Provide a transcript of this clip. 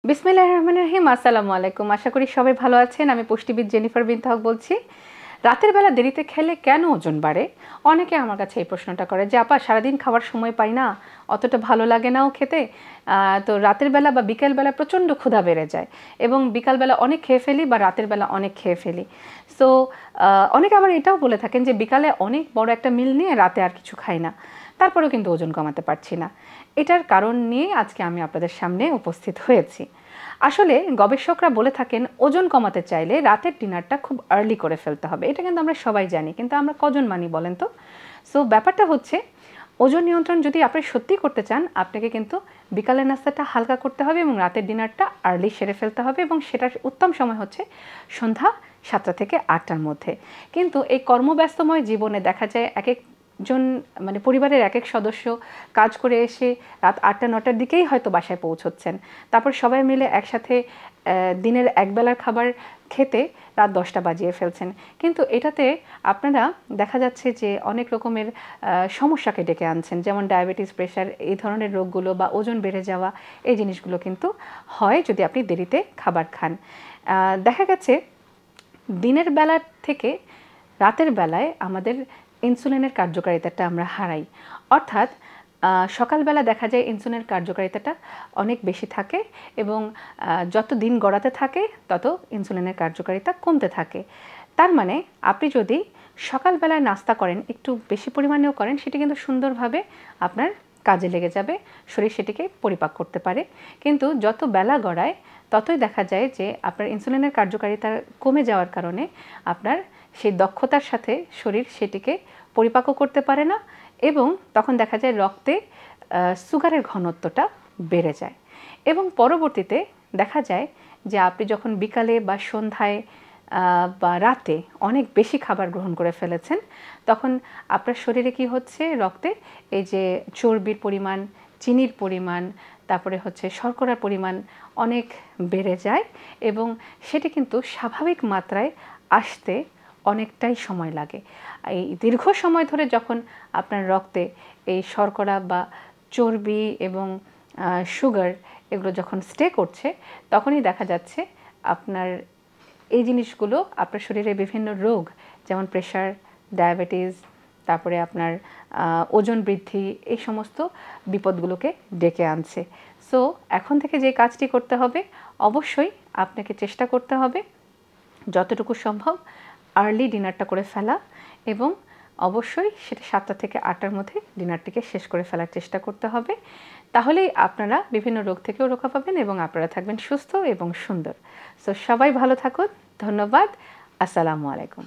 বিসমিল্লাহির রহমানির রহিম। আসসালামু আলাইকুম। আশা করি সবাই ভালো আছেন। আমি পুষ্টিবিদ জেনিফার বিনতে হক বলছি। রাতের বেলা দেরিতে খেলে কেন ওজন বাড়ে? অনেকে আমার কাছে এই প্রশ্নটা করে যে আপা সারাদিন খাওয়ার সময় পাই না, অতটা ভালো লাগে নাও খেতে, তো রাতের বেলা বা বিকেলবেলা প্রচণ্ড ক্ষুধা বেড়ে যায় এবং বিকালবেলা অনেক খেয়ে ফেলি বা রাতের বেলা অনেক খেয়ে ফেলি। সো অনেকে আবার এটাও বলে থাকেন যে বিকালে অনেক বড় একটা মিল নিয়ে রাতে আর কিছু খাই না, তারপরেও কিন্তু ওজন কমাতে পারছি না। এটার কারণ নিয়ে আজকে আমি আপনাদের সামনে উপস্থিত হয়েছি। আসলে গবেষকরা বলে থাকেন ওজন কমাতে চাইলে রাতের ডিনারটা খুব আর্লি করে ফেলতে হবে। এটা কিন্তু আমরা সবাই জানি, কিন্তু আমরা কজন মানি বলেন তো? সো ব্যাপারটা হচ্ছে, ওজন নিয়ন্ত্রণ যদি আপনি সত্যিই করতে চান, আপনাকে কিন্তু বিকালের নাস্তাটা হালকা করতে হবে এবং রাতের ডিনারটা আর্লি সেরে ফেলতে হবে, এবং সেটার উত্তম সময় হচ্ছে সন্ধ্যা 7টা থেকে 8টার মধ্যে। কিন্তু এই কর্মব্যস্তময় জীবনে দেখা যায় এক একজন মানে পরিবারের এক এক সদস্য কাজ করে এসে রাত 8টা-9টার দিকেই হয়তো বাসায় পৌঁছচ্ছেন, তারপর সবাই মিলে একসাথে দিনের একবেলার খাবার খেতে রাত 10টা বাজিয়ে ফেলছেন। কিন্তু এটাতে আপনারা দেখা যাচ্ছে যে অনেক রকমের সমস্যাকে ডেকে আনছেন, যেমন ডায়াবেটিস, প্রেশার, এই ধরনের রোগগুলো বা ওজন বেড়ে যাওয়া, এই জিনিসগুলো কিন্তু হয় যদি আপনি দেরিতে খাবার খান। দেখা গেছে দিনের বেলা থেকে রাতের বেলায় আমাদের ইনসুলিনের কার্যকারিতাটা আমরা হারাই। অর্থাৎ সকালবেলা দেখা যায় ইনসুলিনের কার্যকারিতাটা অনেক বেশি থাকে এবং যত দিন গড়াতে থাকে তত ইনসুলিনের কার্যকারিতা কমতে থাকে। তার মানে আপনি যদি সকালবেলায় নাস্তা করেন, একটু বেশি পরিমাণেও করেন, সেটি কিন্তু সুন্দরভাবে আপনার কাজে লেগে যাবে, শরীর সেটিকে পরিপাক করতে পারে। কিন্তু যত বেলা গড়ায় ততই দেখা যায় যে আপনার ইনসুলিনের কার্যকারিতা কমে যাওয়ার কারণে আপনার সেই দক্ষতার সাথে শরীর সেটিকে পরিপাকও করতে পারে না, এবং তখন দেখা যায় রক্তে সুগারের ঘনত্বটা বেড়ে যায়। এবং পরবর্তীতে দেখা যায় যে আপনি যখন বিকালে বা সন্ধ্যায় বা রাতে অনেক বেশি খাবার গ্রহণ করে ফেলেছেন, তখন আপনার শরীরে কি হচ্ছে, রক্তে এই যে চর্বির পরিমাণ, চিনির পরিমাণ, তারপরে হচ্ছে শর্করার পরিমাণ অনেক বেড়ে যায়, এবং সেটি কিন্তু স্বাভাবিক মাত্রায় আসতে অনেকটাই সময় লাগে। এই দীর্ঘ সময় ধরে যখন আপনার রক্তে এই শর্করা বা চর্বি এবং সুগার এগুলো যখন স্টে করছে, তখনই দেখা যাচ্ছে আপনার এই জিনিসগুলো আপনার শরীরে বিভিন্ন রোগ, যেমন প্রেশার, ডায়াবেটিস, তারপরে আপনার ওজন বৃদ্ধি, এই সমস্ত বিপদগুলোকে ডেকে আনছে। সো এখন থেকে যে কাজটি করতে হবে, অবশ্যই আপনাকে চেষ্টা করতে হবে যতটুকু সম্ভব আর্লি ডিনারটা করে ফেলা, এবং অবশ্যই সেটা 7টা থেকে 8টার মধ্যে ডিনারটিকে শেষ করে ফেলার চেষ্টা করতে হবে। তাহলেই আপনারা বিভিন্ন রোগ থেকেও রক্ষা পাবেন এবং আপনারা থাকবেন সুস্থ এবং সুন্দর। সো সবাই ভালো থাকুন। ধন্যবাদ। আসসালামু আলাইকুম।